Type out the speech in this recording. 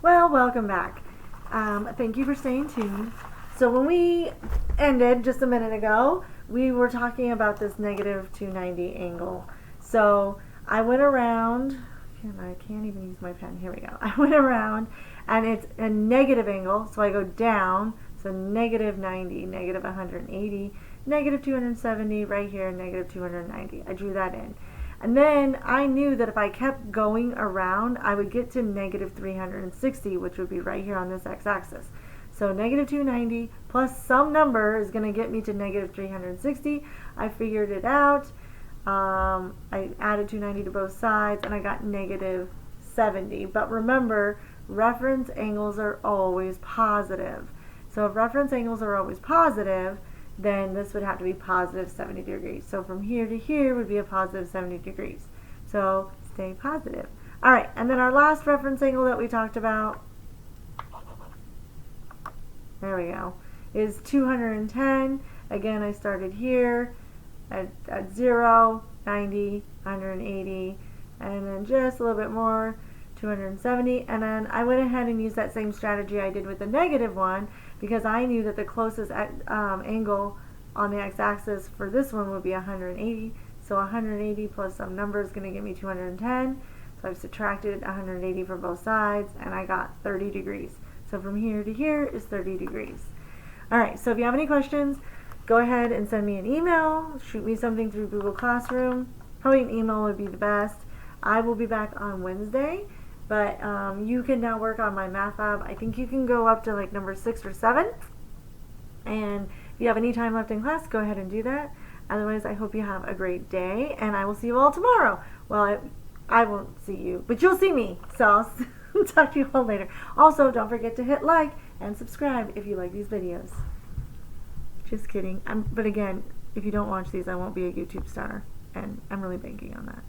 Well, welcome back. Thank you for staying tuned. So when we ended just a minute ago, we were talking about this negative 290 angle. So I went around, and I can't even use my pen. Here we go. I went around, and it's a negative angle, so I go down. So negative 90, negative 180, negative 270, right here, negative 290. I drew that in. And then I knew that if I kept going around, I would get to negative 360, which would be right here on this x-axis. So negative 290 plus some number is going to get me to negative 360. I figured it out. I added 290 to both sides, and I got negative 70. But remember, reference angles are always positive. So if reference angles are always positive, then this would have to be positive 70 degrees. So from here to here would be a positive 70 degrees. So stay positive. All right, and then our last reference angle that we talked about, there we go, is 210. Again, I started here at 0, 90, 180, and then just a little bit more, 270, and then I went ahead and used that same strategy I did with the negative one, because I knew that the closest angle on the x-axis for this one would be 180. So 180 plus some number is going to give me 210. So I've subtracted 180 from both sides, and I got 30 degrees. So from here to here is 30 degrees. All right, so if you have any questions, go ahead and send me an email. Shoot me something through Google Classroom. Probably an email would be the best. I will be back on Wednesday. But you can now work on my math lab. I think you can go up to like number 6 or 7. And if you have any time left in class, go ahead and do that. Otherwise, I hope you have a great day, and I will see you all tomorrow. Well, I won't see you, but you'll see me. So I'll talk to you all later. Also, don't forget to hit like and subscribe if you like these videos. Just kidding. But again, if you don't watch these, I won't be a YouTube star. And I'm really banking on that.